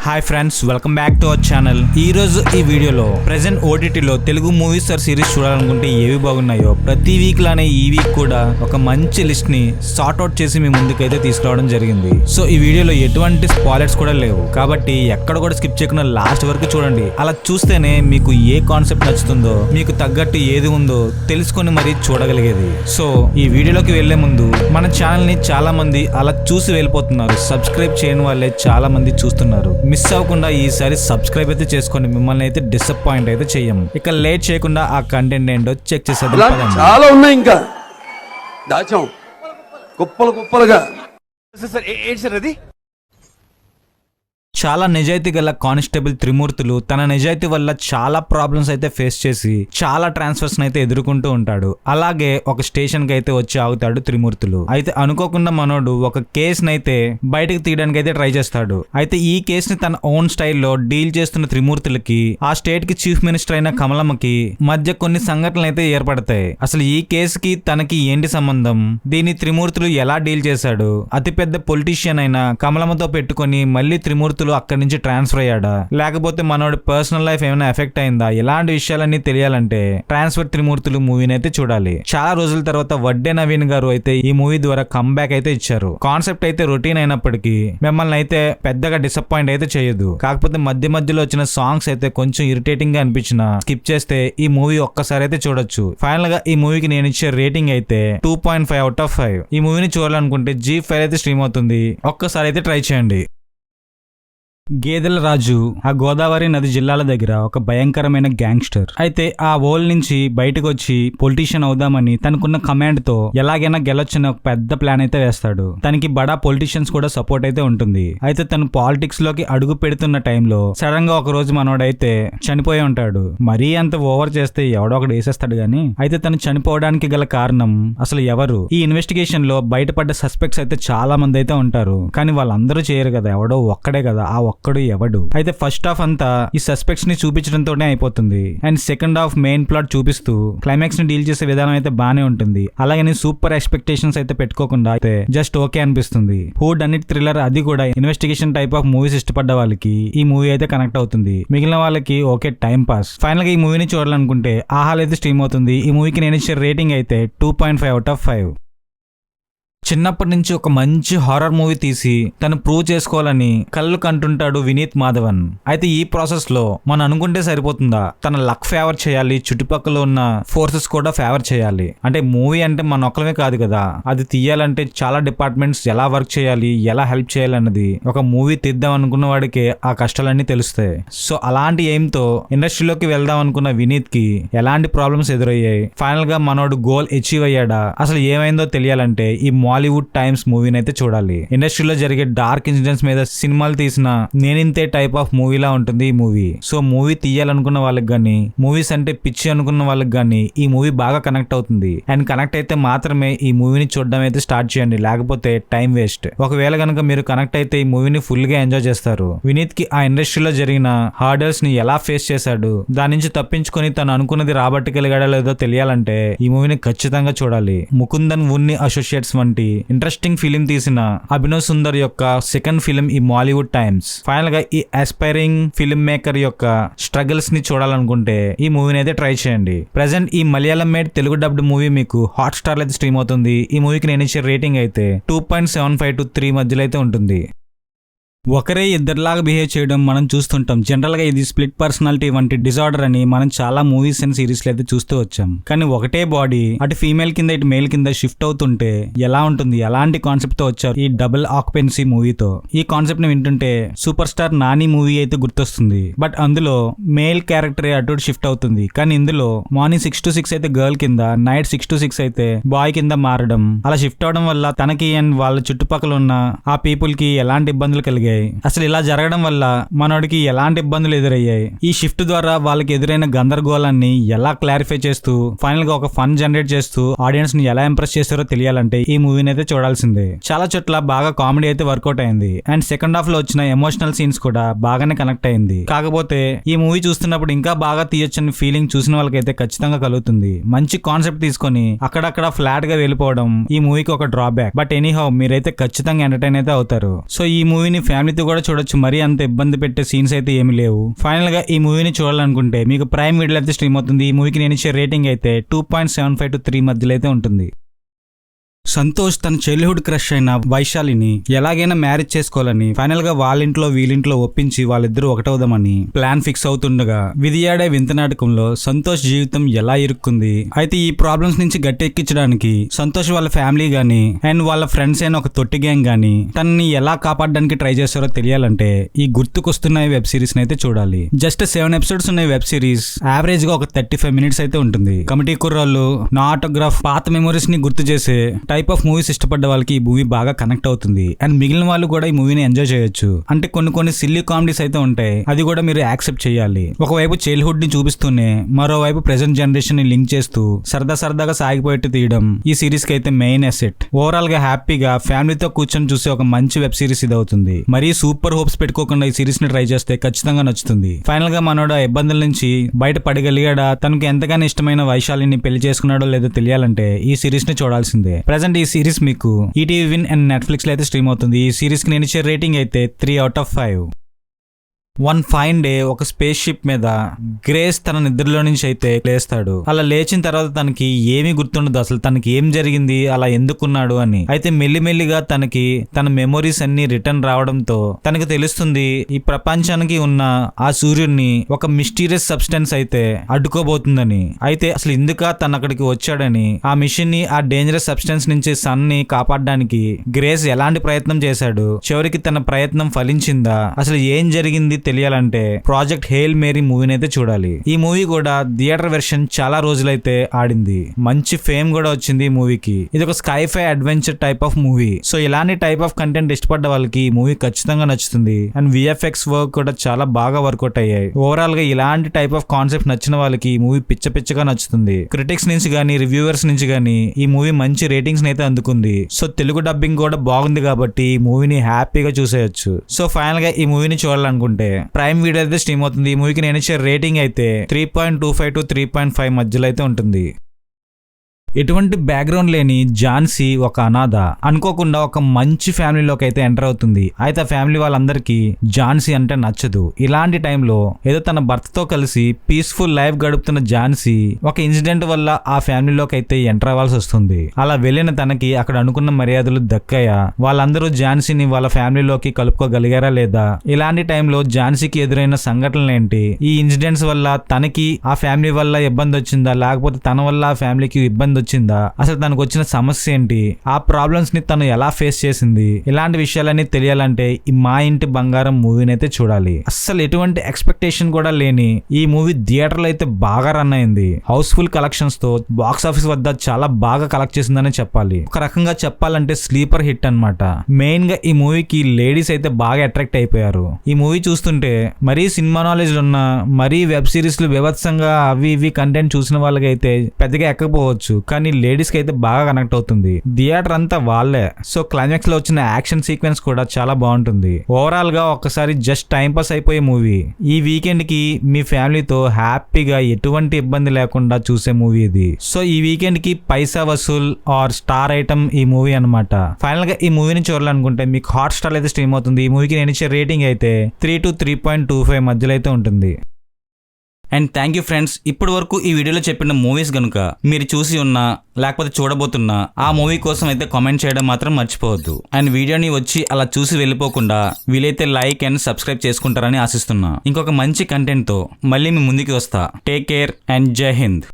Hi friends, welcome back to our channel. ఈ రోజు ఈ వీడియోలో ప్రెజెంట్ ఓటీటీలో తెలుగు మూవీస్ ఆర్ సిరీస్ చూడాలనుకుంటే ఏవి బాగున్నాయో ప్రతి వీక్ లానే ఈ వీక్ కూడా ఒక మంచి లిస్ట్ ని సార్ట్ అవుట్ చేసి మీ ముందుకైతే తీసుకురావడం జరిగింది. సో ఈ వీడియోలో ఎటువంటి స్పాయిలర్స్ కూడా లేవు కాబట్టి ఎక్కడ కూడా స్కిప్ చేయకుండా లాస్ట్ వరకు చూడండి. అలా చూస్తేనే మీకు ఏ కాన్సెప్ట్ నచ్చుతుందో, మీకు తగ్గట్టు ఏది ఉందో తెలుసుకొని మరీ చూడగలిగేది. సో ఈ వీడియోలోకి వెళ్లే ముందు మన ఛానల్ ని చాలా మంది అలా చూసి వెళ్ళిపోతున్నారు, సబ్స్క్రైబ్ చేయని వాళ్ళే చాలా మంది చూస్తున్నారు. మిస్ అవ్వకుండా ఈసారి సబ్స్క్రైబ్ అయితే చేసుకోండి, మిమ్మల్ని అయితే డిసప్పాయింట్ అయితే చెయ్యం. ఇక లేట్ చేయకుండా ఆ కంటెంట్ ఏంటో చెక్ చేసేది. చాలా ఉన్నాయి, ఇంకా దాచాం కుప్పలు కుప్పలుగా. చాలా నిజాయితీ గల కానిస్టేబుల్ త్రిమూర్తులు తన నిజాయితీ వల్ల చాలా ప్రాబ్లమ్స్ అయితే ఫేస్ చేసి చాలా ట్రాన్స్ఫర్స్ అయితే ఎదుర్కొంటూ ఉంటాడు. అలాగే ఒక స్టేషన్ కి అయితే వచ్చి ఆగుతాడు త్రిమూర్తులు. అయితే అనుకోకుండా మనోడు ఒక కేసు నైతే బయటకు తీయడానికి అయితే ట్రై చేస్తాడు. అయితే ఈ కేసు ని తన ఓన్ స్టైల్లో డీల్ చేస్తున్న త్రిమూర్తులకి ఆ స్టేట్ కి చీఫ్ మినిస్టర్ అయిన కమలమ్మకి మధ్య కొన్ని సంఘటనలు అయితే ఏర్పడతాయి. అసలు ఈ కేసుకి తనకి ఏంటి సంబంధం, దీన్ని త్రిమూర్తులు ఎలా డీల్ చేశాడు, అతిపెద్ద పొలిటీషియన్ అయిన కమలమ్మతో పెట్టుకొని మళ్ళీ త్రిమూర్తులు అక్కడి నుంచి ట్రాన్స్ఫర్ అయ్యాడా, లేకపోతే మనోడి పర్సనల్ లైఫ్ ఏమైనా ఎఫెక్ట్ అయిందా, ఇలాంటి విషయాలన్నీ తెలియాలంటే ట్రాన్స్ఫర్ త్రిమూర్తులు మూవీని అయితే చూడాలి. చాలా రోజుల తర్వాత వడ్డే నవీన్ గారు అయితే ఈ మూవీ ద్వారా కమ్బ్యాక్ అయితే ఇచ్చారు. కాన్సెప్ట్ అయితే రొటీన్ అయినప్పటికీ మిమ్మల్ని అయితే పెద్దగా డిసప్పాయింట్ అయితే చేయదు. కాకపోతే మధ్య మధ్యలో వచ్చిన సాంగ్స్ అయితే కొంచెం ఇరిటేటింగ్ గా అనిపించిన స్కిప్ చేస్తే ఈ మూవీ ఒక్కసారి అయితే చూడొచ్చు. ఫైనల్ గా ఈ మూవీకి నేను ఇచ్చే రేటింగ్ అయితే 2.5 అవుట్ ఆఫ్ 5. ఈ మూవీని చూడాలనుకుంటే G5 అయితే స్ట్రీమ్ అవుతుంది, ఒక్కసారి అయితే ట్రై చేయండి. గేదెల రాజు ఆ గోదావరి నది జిల్లాల దగ్గర ఒక భయంకరమైన గ్యాంగ్స్టర్. అయితే ఆ ఓల్ నుంచి బయటకు వచ్చి పొలిటీషియన్ అవుదామని తనకున్న కమాండ్ తో ఎలాగైనా గెలొచ్చని ఒక పెద్ద ప్లాన్ అయితే వేస్తాడు. తనకి బడా పొలిటీషియన్స్ కూడా సపోర్ట్ అయితే ఉంటుంది. అయితే తను పాలిటిక్స్ లోకి అడుగు పెడుతున్న టైంలో సడన్ గా ఒక రోజు మనోడైతే చనిపోయి ఉంటాడు. మరీ అంత ఓవర్ చేస్తే ఎవడో ఒకటి వేసేస్తాడు గానీ, అయితే తను చనిపోవడానికి గల కారణం అసలు ఎవరు? ఈ ఇన్వెస్టిగేషన్ లో బయటపడ్డ సస్పెక్ట్స్ అయితే చాలా మంది అయితే ఉంటారు, కానీ వాళ్ళందరూ చేయరు కదా, ఎవడో ఒక్కడే కదా, ఆ ఒక్కడు ఎవడు? అయితే ఫస్ట్ హాఫ్ అంతా ఈ సస్పెక్ట్స్ ని చూపించడంతోనే అయిపోతుంది. And second half main plot చూపిస్తూ క్లైమాక్స్ ని డీల్ చేసే విధానం అయితే బానే ఉంటుంది. అలాగే సూపర్ ఎక్స్పెక్టేషన్స్ అయితే పెట్టుకోకుండా అయితే జస్ట్ ఓకే అనిపిస్తుంది. హూ డన్ ఇట్ థ్రిల్లర్, అది కూడా ఇన్వెస్టిగేషన్ టైప్ ఆఫ్ మూవీస్ ఇష్టపడ్డ వాళ్ళకి ఈ మూవీ అయితే కనెక్ట్ అవుతుంది. మిగిలిన వాళ్ళకి ఓకే టైం పాస్. ఫైనల్ గా ఈ మూవీని చూడాలనుకుంటే ఆహాల్ అయితే స్ట్రీమ్ అవుతుంది. ఈ మూవీకి నేను ఇచ్చే రేటింగ్ అయితే 2.5 అవుట్ ఆఫ్ 5. చిన్నప్పటి నుంచి ఒక మంచి హారర్ మూవీ తీసి తను ప్రూవ్ చేసుకోవాలని కళ్ళు కంటుంటాడు వినీత్ మాధవన్. అయితే ఈ ప్రాసెస్ లో మనం అనుకుంటే సరిపోతుందా? తన లక్ ఫేవర్ చేయాలి, చుట్టుపక్కల ఉన్న ఫోర్సెస్ కూడా ఫేవర్ చేయాలి. అంటే మూవీ అంటే మన ఒక్కలమే కాదు కదా, అది తీయాలంటే చాలా డిపార్ట్మెంట్స్ ఎలా వర్క్ చేయాలి, ఎలా హెల్ప్ చేయాలి అన్నది ఒక మూవీ తీద్దాం అనుకున్న వాడికి ఆ కష్టాలన్నీ తెలుస్తాయి. సో అలాంటి ఎయిమ్ తో ఇండస్ట్రీలోకి వెళ్దాం అనుకున్న వినీత్ కి ఎలాంటి ప్రాబ్లమ్స్ ఎదురయ్యాయి, ఫైనల్ గా మనోడు గోల్ అచీవ్ అయ్యాడా, అసలు ఏమైందో తెలియాలంటే ఈ హాలీవుడ్ టైమ్స్ మూవీని అయితే చూడాలి. ఇండస్ట్రీలో జరిగే డార్క్ ఇన్సిడెంట్స్ మీద సినిమాలు తీసిన నేనింతే టైప్ ఆఫ్ మూవీలా ఉంటుంది ఈ మూవీ. సో మూవీ తీయాలనుకున్న వాళ్ళకి గానీ, మూవీస్ అంటే పిచ్చి అనుకున్న వాళ్ళకి గానీ ఈ మూవీ బాగా కనెక్ట్ అవుతుంది. అండ్ కనెక్ట్ అయితే మాత్రమే ఈ మూవీని చూడడం అయితే స్టార్ట్ చేయండి, లేకపోతే టైం వేస్ట్. ఒకవేళ కనుక మీరు కనెక్ట్ అయితే ఈ మూవీని ఫుల్ గా ఎంజాయ్ చేస్తారు. వినీత్ కి ఆ ఇండస్ట్రీలో జరిగిన హార్డర్స్ ని ఎలా ఫేస్ చేశాడు, దాని నుంచి తప్పించుకొని తను అనుకున్నది రాబట్టుకెళ్ళగాడో లేదో తెలియాలంటే ఈ మూవీని ఖచ్చితంగా చూడాలి. ముకుందన్ ఉన్ని అసోసియేట్స్ వంటి ఇంట్రెస్టింగ్ ఫిలిం తీసిన అభినవ్ సుందర్ యొక్క సెకండ్ ఫిలిం ఈ హాలీవుడ్ టైమ్స్. ఫైనల్ గా ఈ ఆస్పైరింగ్ ఫిల్మ్ మేకర్ యొక్క స్ట్రగుల్స్ ని చూడాలనుకుంటే ఈ మూవీని అయితే ట్రై చేయండి. ప్రెసెంట్ ఈ Malayalam made Telugu dubbed movie మీకు హాట్ స్టార్ అయితే స్ట్రీమ్ అవుతుంది. ఈ మూవీకి నేను ఇచ్చే రేటింగ్ అయితే 2.75 to 3 మధ్యలో అయితే ఉంటుంది. ఒకరే ఇద్దరిలాగా బిహేవ్ చేయడం మనం చూస్తుంటాం. జనరల్ గా ఇది స్ప్లిట్ పర్సనాలిటీ వంటి డిజార్డర్ అని మనం చాలా మూవీస్ అండ్ సిరీస్ లో అయితే చూస్తూ వచ్చాం. కానీ ఒకటే బాడీ అటు ఫీమేల్ కింద ఇటు మేల్ కింద షిఫ్ట్ అవుతుంటే ఎలా ఉంటుంది? ఎలాంటి కాన్సెప్ట్ తో వచ్చారు ఈ డబుల్ ఆక్యుపెన్సీ మూవీతో? ఈ కాన్సెప్ట్ ని వింటుంటే సూపర్ స్టార్ నాని మూవీ అయితే గుర్తొస్తుంది. బట్ అందులో మేల్ క్యారెక్టర్ అటు షిఫ్ట్ అవుతుంది, కానీ ఇందులో మార్నింగ్ 6 to 6 అయితే గర్ల్ కింద, నైట్ 6 to 6 అయితే బాయ్ కింద మారడం. అలా షిఫ్ట్ అవడం వల్ల తనకి అండ్ వాళ్ళ చుట్టుపక్కల ఉన్న ఆ పీపుల్ కి ఎలాంటి ఇబ్బందులు కలిగాయి, అసలు ఇలా జరగడం వల్ల మనోడికి ఎలాంటి ఇబ్బందులు ఎదురయ్యాయి, ఈ షిఫ్ట్ ద్వారా వాళ్ళకి ఎదురైన గందరగోళాన్ని ఎలా క్లారిఫై చేస్తూ ఫైనల్ గా ఒక ఫన్ జనరేట్ చేస్తూ ఆడియన్స్ ని ఎలా ఇంప్రెస్ చేస్తారో తెలియాలంటే ఈ మూవీని అయితే చూడాల్సిందే. చాలా చోట్ల బాగా కామెడీ అయితే వర్కౌట్ అయింది. అండ్ సెకండ్ హాఫ్ లో వచ్చిన ఎమోషనల్ సీన్స్ కూడా బాగానే కనెక్ట్ అయింది. కాకపోతే ఈ మూవీ చూస్తున్నప్పుడు ఇంకా బాగా తీయొచ్చని ఫీలింగ్ చూసిన వాళ్ళకైతే ఖచ్చితంగా కలుగుతుంది. మంచి కాన్సెప్ట్ తీసుకొని అక్కడక్కడ ఫ్లాట్ గా వెళ్ళిపోవడం ఈ మూవీకి ఒక డ్రాబ్యాక్. బట్ ఎనీహౌ మీరైతే ఖచ్చితంగా ఎంటర్టైన్ అయితే అవుతారు. సో ఈ మూవీని ఫ్యామిలీతో కూడా చూడొచ్చు, మరీ అంత ఇబ్బంది పెట్టే సీన్స్ అయితే ఏమి లేవు. ఫైనల్ గా ఈ మూవీని చూడాలనుకుంటే మీకు ప్రైమ్ వీడియోలో అయితే స్ట్రీమ్ అవుతుంది. ఈ మూవీకి నేను ఇచ్చే రేటింగ్ అయితే 2.75 to 3 మధ్యలో అయితే ఉంటుంది. సంతోష్ తన చైల్డ్హుడ్ క్రష్ అయిన వైశాలిని ఎలాగైనా మ్యారేజ్ చేసుకోవాలని ఫైనల్ గా వాళ్ళింట్లో వీళ్ళింట్లో ఒప్పించి వాళ్ళిద్దరూ ఒకటవుదామని ప్లాన్ ఫిక్స్ అవుతుండగా విధియాడే వింత నాటకంలో సంతోష్ జీవితం ఎలా ఇరుక్కుంది. అయితే ఈ ప్రాబ్లమ్స్ నుంచి గట్టెక్కించడానికి సంతోష్ వాళ్ళ ఫ్యామిలీ గానీ అండ్ వాళ్ళ ఫ్రెండ్స్ అయిన ఒక తొట్టి గ్యాంగ్ గానీ తనని ఎలా కాపాడడానికి ట్రై చేస్తారో తెలియాలంటే ఈ గుర్తుకొస్తున్న వెబ్ సిరీస్ అయితే చూడాలి. జస్ట్ 7 ఎపిసోడ్స్ ఉన్న వెబ్ సిరీస్ యావరేజ్ గా ఒక 35 మినిట్స్ అయితే ఉంటుంది. కమిటీ కుర్రాళ్ళు, నా ఆటోగ్రాఫ్, పాత మెమోరీస్ ని గుర్తు చేసే టైప్ ఆఫ్ మూవీస్ ఇష్టపడ్డ వాళ్ళకి ఈ మూవీ బాగా కనెక్ట్ అవుతుంది. అండ్ మిగిలిన వాళ్ళు కూడా ఈ మూవీని ఎంజాయ్ చేయొచ్చు. అంటే కొన్ని సిల్లీ కామెడీస్ అయితే ఉంటాయి, అది కూడా మీరు యాక్సెప్ట్ చేయాలి. ఒకవైపు చైల్డ్హుడ్ ని చూపిస్తూనే మరోవైపు ప్రెసెంట్ జనరేషన్ ని లింక్ చేస్తూ సరదాగా సాగిపోయేట్టు తీయడం ఈ సిరీస్ కి అయితే మెయిన్ అసెట్. ఓవరాల్ గా హ్యాపీగా ఫ్యామిలీతో కూర్చొని చూసే ఒక మంచి వెబ్ సిరీస్ ఇది అవుతుంది. మరీ సూపర్ హోప్స్ పెట్టుకోకుండా ఈ సిరీస్ ని ట్రై చేస్తే ఖచ్చితంగా నచ్చుతుంది. ఫైనల్ గా మనోడు ఆ ఇబ్బందుల నుంచి బయట పడగలిగాడా, తనకు ఎంతగానో ఇష్టమైన వైశాలిని పెళ్లి చేసుకున్నాడో లేదో తెలియాలంటే ఈ సిరీస్ ని చూడాల్సిందే. ప్రెసెంట్ ఈ సిరీస్ మీకు ఈటీవీ విన్ అండ్ నెట్ఫ్లిక్స్ లో అయితే స్ట్రీమ్ అవుతుంది. ఈ సిరీస్ కి నేను ఇచ్చే రేటింగ్ అయితే 3 out of 5. One fine day ఒక స్పేస్ షిప్ మీద గ్రేస్ తన నిద్రలో నుంచి అయితే లేస్తాడు. అలా లేచిన తర్వాత తనకి ఏమీ గుర్తుండదు అసలు తనకి ఏం జరిగింది, అలా ఎందుకున్నాడు అని. అయితే మెల్లిమెల్లిగా తనకి తన మెమొరీస్ అన్ని రిటర్న్ రావడంతో తనకి తెలుస్తుంది ఈ ప్రపంచానికి ఉన్న ఆ సూర్యుడిని ఒక మిస్టీరియస్ సబ్స్టెన్స్ అయితే అడ్డుకోబోతుందని. అయితే అసలు ఎందుక తను అక్కడికి వచ్చాడని, ఆ మిషన్ ని ఆ డేంజరస్ సబ్స్టెన్స్ నుంచి సన్ ని కాపాడడానికి గ్రేస్ ఎలాంటి ప్రయత్నం చేశాడు, చివరికి తన ప్రయత్నం ఫలించిందా, అసలు ఏం జరిగింది తెలియాలంటే ప్రాజెక్ట్ హెయిల్ మేరీ మూవీని అయితే చూడాలి. ఈ మూవీ కూడా థియేటర్ వెర్షన్ చాలా రోజులైతే ఆడింది, మంచి ఫేమ్ కూడా వచ్చింది ఈ మూవీకి. ఇది ఒక sci-fi adventure type of movie. So ఇలాంటి టైప్ ఆఫ్ కంటెంట్ ఇష్టపడ్డ వాళ్ళకి ఈ మూవీ ఖచ్చితంగా నచ్చుతుంది. అండ్ విఎఫ్ఎక్స్ వర్క్ కూడా చాలా బాగా వర్కౌట్ అయ్యాయి. ఓవరాల్ గా ఇలాంటి టైప్ ఆఫ్ కాన్సెప్ట్ నచ్చిన వాళ్ళకి ఈ మూవీ పిచ్చగా నచ్చుతుంది. క్రిటిక్స్ నుంచి గానీ రివ్యూవర్స్ నుంచి గానీ ఈ మూవీ మంచి రేటింగ్స్ అయితే అందుకుంది. సో తెలుగు డబ్బింగ్ కూడా బాగుంది కాబట్టి ఈ మూవీని హ్యాపీగా చూసేయచ్చు. సో ఫైనల్ గా ఈ మూవీని చూడాలనుకుంటే ప్రైమ్ వీడియో అయితే స్ట్రీమ్ అవుతుంది. ఈ మూవీకి నేను ఇచ్చే రేటింగ్ అయితే 3.25 to 3.5 మధ్యలో అయితే ఉంటుంది. ఎటువంటి బ్యాక్గ్రౌండ్ లేని ఝాన్సీ ఒక అనాథ అనుకోకుండా ఒక మంచి ఫ్యామిలీలోకి అయితే ఎంటర్ అవుతుంది. అయితే ఆ ఫ్యామిలీ వాళ్ళందరికీ ఝాన్సీ అంటే నచ్చదు. ఇలాంటి టైంలో ఏదో తన భర్తతో కలిసి పీస్ఫుల్ లైఫ్ గడుపుతున్న ఝాన్సీ ఒక ఇన్సిడెంట్ వల్ల ఆ ఫ్యామిలీలోకి అయితే ఎంటర్ అవ్వాల్సి వస్తుంది. అలా వెళ్ళిన తనకి అక్కడ అనుకున్న మర్యాదలు దక్కాయా, వాళ్ళందరూ ఝాన్సీని వాళ్ళ ఫ్యామిలీలోకి కలుపుకోగలిగారా లేదా, ఇలాంటి టైంలో ఝాన్సీకి ఎదురైన సంఘటనలు ఏంటి, ఈ ఇన్సిడెంట్స్ వల్ల తనకి ఆ ఫ్యామిలీ వల్ల ఇబ్బంది వచ్చిందా, లేకపోతే తన వల్ల ఆ ఫ్యామిలీకి ఇబ్బంది వచ్చిందా, అసలు తనకు వచ్చిన సమస్య ఏంటి, ఆ ప్రాబ్లమ్స్ ని తను ఎలా ఫేస్ చేసింది, ఇలాంటి విషయాలన్నీ తెలియాలంటే ఈ మా ఇంటి బంగారం మూవీని అయితే చూడాలి. అస్సలు ఎటువంటి ఎక్స్పెక్టేషన్ కూడా లేని ఈ మూవీ థియేటర్ లో అయితే బాగా రన్ అయింది. హౌస్ఫుల్ కలెక్షన్స్ తో బాక్స్ ఆఫీస్ వద్ద చాలా బాగా కలెక్ట్ చేసిందని చెప్పాలి. ఒక రకంగా చెప్పాలంటే స్లీపర్ హిట్ అన్నమాట. మెయిన్ గా ఈ మూవీకి లేడీస్ అయితే బాగా అట్రాక్ట్ అయిపోయారు. ఈ మూవీ చూస్తుంటే మరీ సినిమా నాలెడ్జ్ ఉన్న, మరీ వెబ్ సిరీస్ లు వివత్సంగా అవి ఇవి కంటెంట్ చూసిన వాళ్ళకి అయితే పెద్దగా ఎక్కకపోవచ్చు, కానీ లేడీస్ కి అయితే బాగా కనెక్ట్ అవుతుంది. థియేటర్ అంతా వాళ్ళే. సో క్లైమాక్స్ లో వచ్చిన యాక్షన్ సీక్వెన్స్ కూడా చాలా బాగుంటుంది. ఓవరాల్ గా ఒక్కసారి జస్ట్ టైం పాస్ అయిపోయే మూవీ. ఈ వీకెండ్ కి మీ ఫ్యామిలీతో హ్యాపీగా ఎటువంటి ఇబ్బంది లేకుండా చూసే మూవీ ఇది. సో ఈ వీకెండ్ కి పైసా వసూల్ ఆర్ స్టార్ ఐటమ్ ఈ మూవీ అన్నమాట. ఫైనల్ గా ఈ మూవీని చూడాలనుకుంటే మీకు హాట్ స్టార్ అయితే స్ట్రీమ్ అవుతుంది. ఈ మూవీకి నేను ఇచ్చే రేటింగ్ అయితే 3 to 3.25 మధ్యలో అయితే ఉంటుంది. అండ్ థ్యాంక్ యూ ఫ్రెండ్స్, ఇప్పటి వరకు ఈ వీడియోలో చెప్పిన మూవీస్ కనుక మీరు చూసి ఉన్నా లేకపోతే చూడబోతున్నా ఆ మూవీ కోసం అయితే కామెంట్ చేయడం మాత్రం మర్చిపోవద్దు. అండ్ వీడియోని వచ్చి అలా చూసి వెళ్ళిపోకుండా వీలైతే లైక్ అండ్ సబ్స్క్రైబ్ చేసుకుంటారని ఆశిస్తున్నా. ఇంకొక మంచి కంటెంట్ తో మళ్ళీ మీ ముందుకి వస్తా. టేక్ కేర్ అండ్ జై హింద్.